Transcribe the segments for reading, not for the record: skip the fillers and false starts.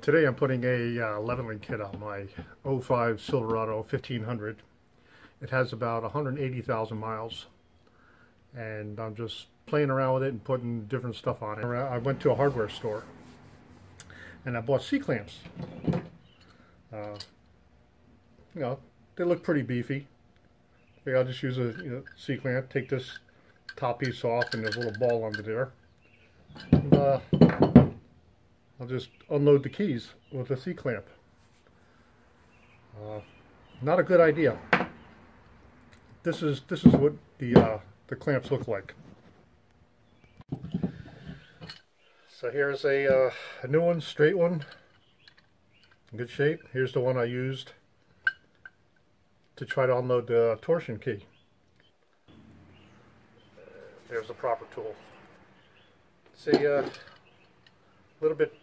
Today I'm putting a leveling kit on my '05 Silverado 1500. It has about 180,000 miles, and I'm just playing around with it and putting different stuff on it. I went to a hardware store and I bought C-clamps. You know, they look pretty beefy. I'll just use a C-clamp, take this top piece off, and there's a little ball under there. And, I'll just unload the keys with a C-clamp. Not a good idea. This is what the clamps look like. So here's a new one, straight one, in good shape. Here's the one I used to try to unload the torsion key. There's the proper tool. It's a little bit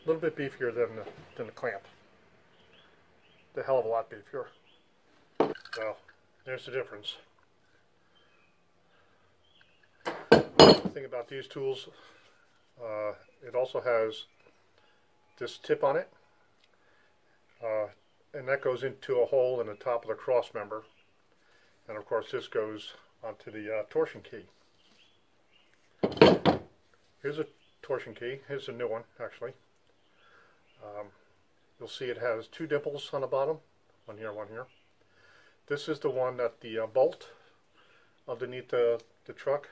beefier than the clamp. A hell of a lot beefier. So there's the difference. The thing about these tools, it also has this tip on it, and that goes into a hole in the top of the cross member, and of course this goes onto the torsion key. Here's a torsion key. Here's a new one, actually. You'll see it has two dimples on the bottom, one here, one here. This is the one that the bolt underneath the truck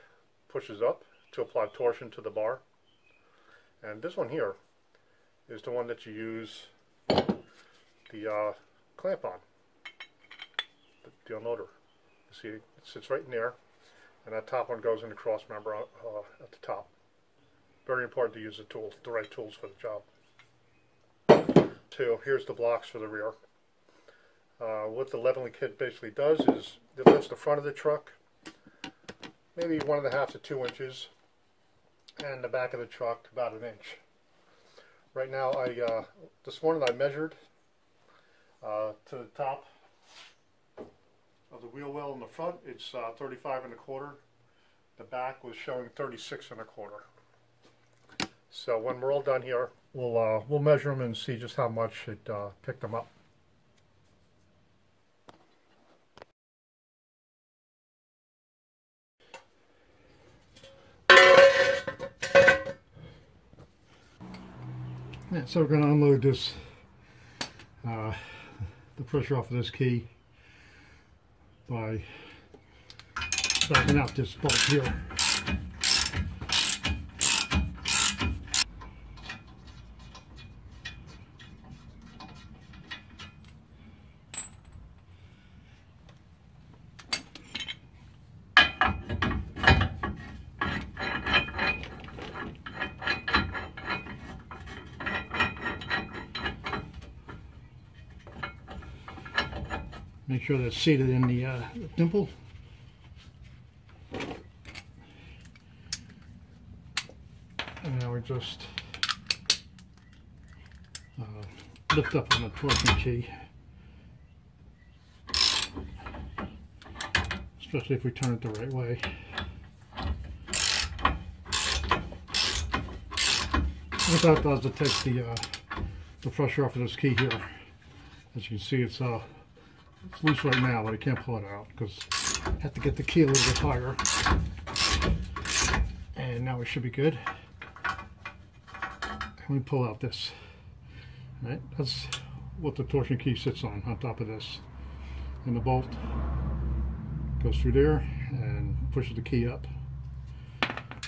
pushes up to apply torsion to the bar. And this one here is the one that you use the clamp on, the unloader. You see, it sits right in there, and that top one goes in the cross member at the top. Very important to use the right tools for the job. So here's the blocks for the rear. What the leveling kit basically does is it lifts the front of the truck maybe 1.5 to 2 inches, and the back of the truck about 1 inch. Right now, this morning I measured to the top of the wheel well in the front. It's 35.25. The back was showing 36.25. So when we're all done here, we'll measure them and see just how much it picked them up. Yeah, so we're going to unload this, the pressure off of this key by backing out this bolt here. Make sure that's seated in the dimple. And now we just lift up on the torsion key, especially if we turn it the right way. What that does, it takes the pressure off of this key here. As you can see, it's loose right now, but I can't pull it out because I have to get the key a little bit higher. And now we should be good. Let me pull out this. All right, that's what the torsion key sits on top of this. And the bolt goes through there and pushes the key up.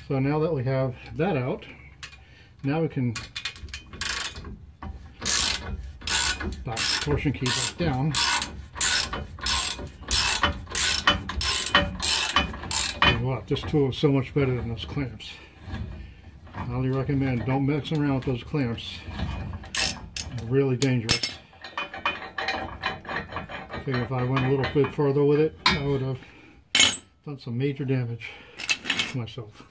So now that we have that out, now we can back the torsion key back down. What, this tool is so much better than those clamps. I highly recommend, don't mess around with those clamps. They're really dangerous. I think if I went a little bit further with it, I would have done some major damage to myself.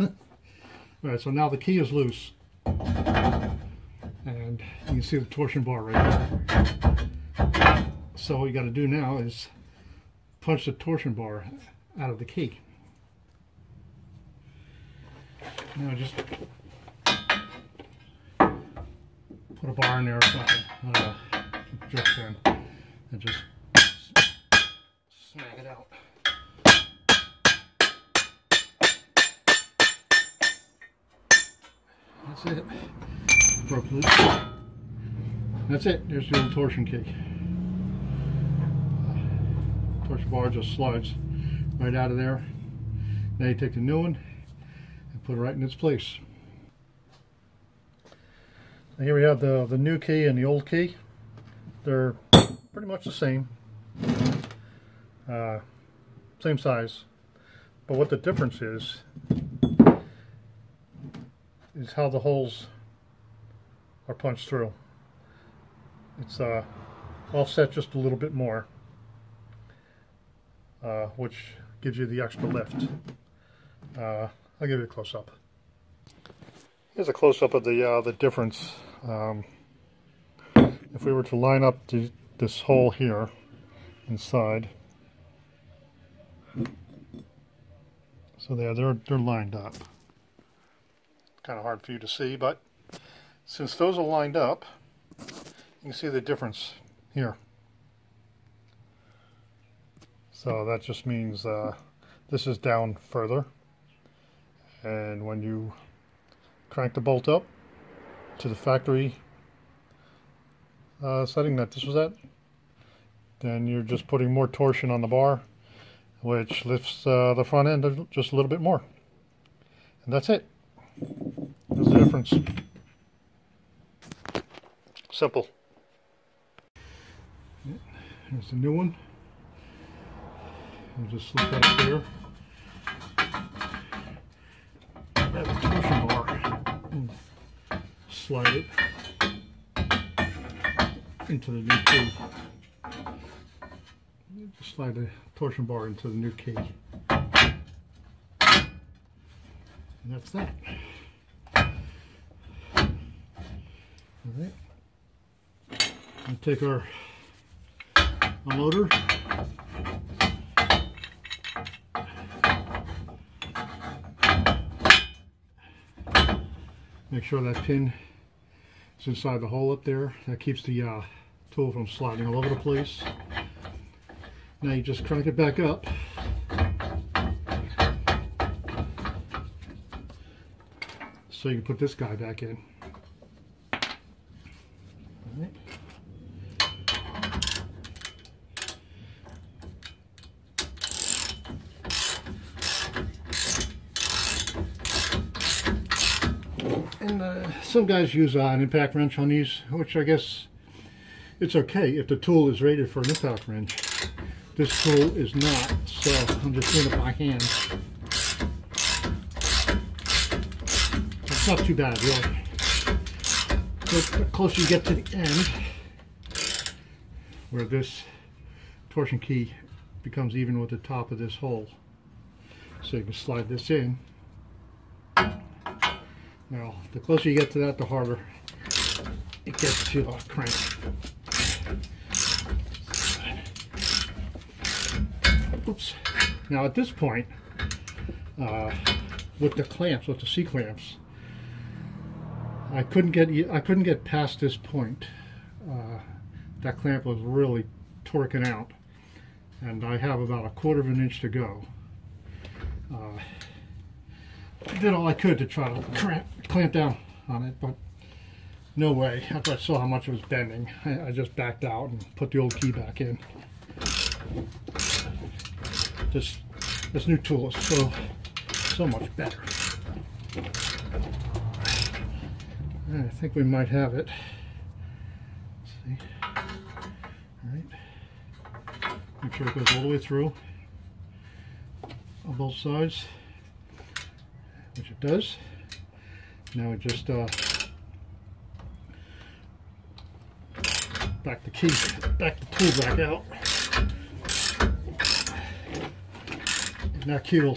Alright, so now the key is loose. And you can see the torsion bar right there. So what you got to do now is punch the torsion bar out of the key. Now just put put a bar in there or something. Just in, and just smack it out. That's it. Broke loose. That's it. There's the old torsion key. Torsion bar just slides right out of there. Now you take the new one and put it right in its place. Now here we have the new key and the old key. They're pretty much the same. Same size. But what the difference is how the holes are punched through. It's offset just a little bit more, which gives you the extra lift. I'll give you a close-up. Here's a close-up of the difference. If we were to line up this hole here inside, so they're lined up. Kind of hard for you to see, but since those are lined up, you can see the difference here. So that just means this is down further, and when you crank the bolt up to the factory setting that this was at, then you're just putting more torsion on the bar, which lifts the front end just a little bit more. And that's it. There's the difference. Simple. Here's the new one. We'll just slip that up there. Grab the torsion bar and slide it into the new key. Just slide the torsion bar into the new key. And that's that. Alright. We'll take our unloader. Make sure that pin is inside the hole up there. That keeps the tool from sliding all over the place. Now you just crank it back up. So you can put this guy back in. All right. And some guys use an impact wrench on these, which I guess it's okay if the tool is rated for an impact wrench. This tool is not, so I'm just doing it by hand. It's not too bad, really. But the closer you get to the end, where this torsion key becomes even with the top of this hole, so you can slide this in. Now, the closer you get to that, the harder it gets to the crank. Oops. Now, at this point, with the clamps, with the C clamps, I couldn't get past this point. That clamp was really torquing out, and I have about 1/4 of an inch to go. I did all I could to try to clamp down on it, but no way. After I saw how much it was bending, I just backed out and put the old key back in. This new tool is so much better. I think we might have it. Let's see. All right. Make sure it goes all the way through on both sides, which it does. Now we just back the tool back out. And that key will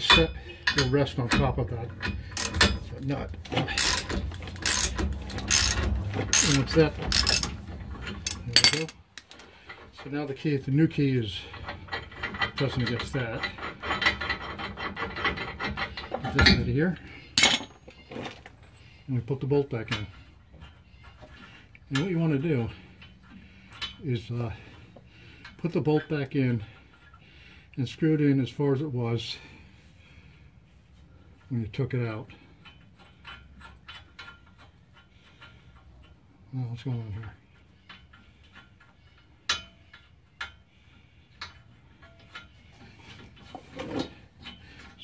rest on top of that nut. And what's that? There we go. So now the new key is pressing against that. Put this right here. And we put the bolt back in. And what you want to do is put the bolt back in and screw it in as far as it was when you took it out. Oh, what's going on here?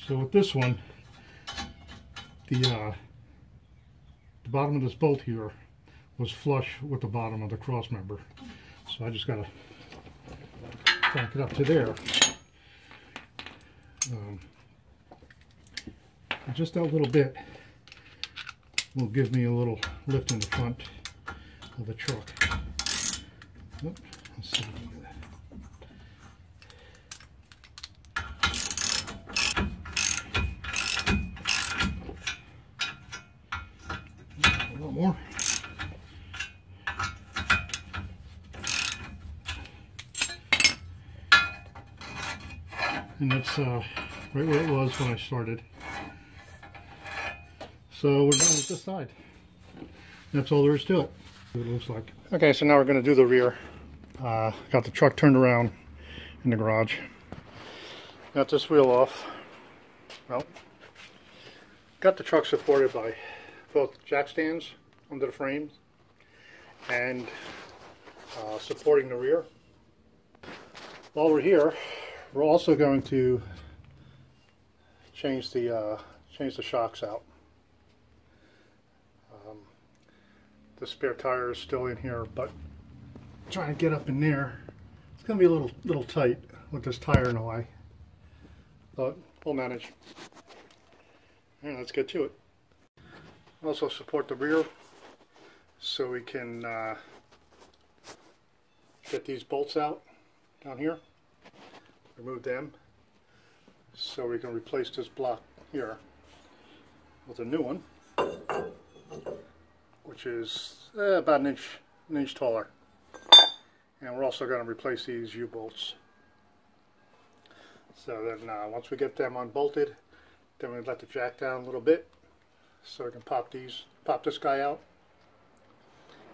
So with this one, the bottom of this bolt here was flush with the bottom of the cross member. So I just got to crank it up to there. Just that little bit will give me a little lift in the front of the truck. Oop, let's see. A little more. And that's right where it was when I started. So we're done with this side. That's all there is to it. What it looks like. Okay, so now we're going to do the rear. Got the truck turned around in the garage. Got this wheel off. Well, got the truck supported by both jack stands under the frames and supporting the rear. While we're here, we're also going to change the shocks out. The spare tire is still in here, but trying to get up in there, it's going to be a little tight with this tire in the way, but we'll manage. All right, let's get to it. Also support the rear so we can get these bolts out down here, remove them, so we can replace this block here with a new one, which is about an inch taller. And we're also going to replace these U-bolts. So then once we get them unbolted, then we let the jack down a little bit so we can pop this guy out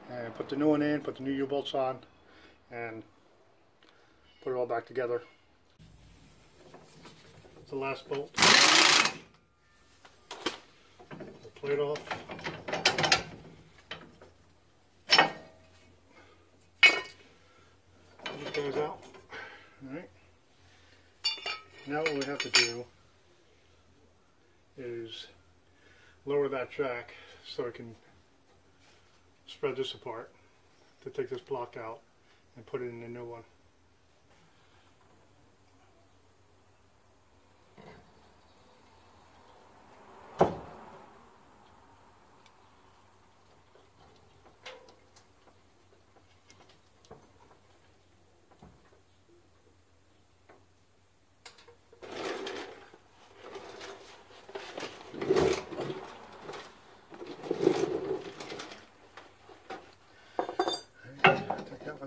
and put the new one in, put the new U-bolts on, and put it all back together. The last bolt. The plate off. Goes out. Alright. Now what we have to do is lower that jack so I can spread this apart to take this block out and put it in the new one.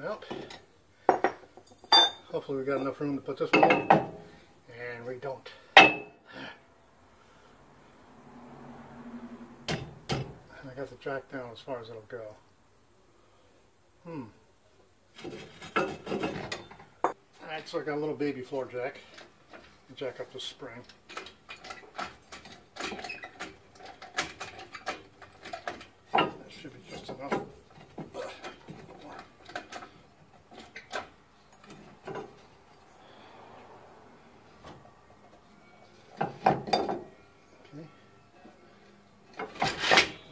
Out. Hopefully we got enough room to put this one in, and we don't. I got the jack down as far as it'll go. Alright, so I got a little baby floor jack. Jack up the spring. That should be just enough.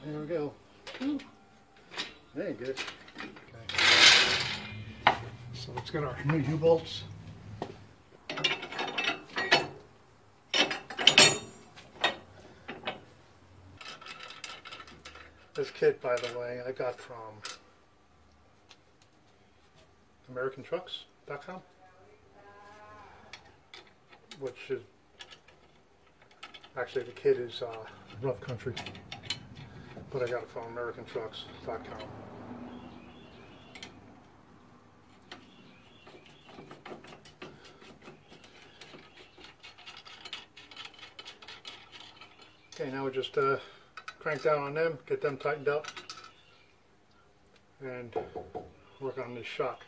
There we go. Ooh. That ain't good. Okay. So let's get our new U-bolts. This kit, by the way, I got from AmericanTrucks.com, which is actually, the kit is Rough Country, but I got it from AmericanTrucks.com. Okay, now we just crank down on them, get them tightened up, and work on this shock.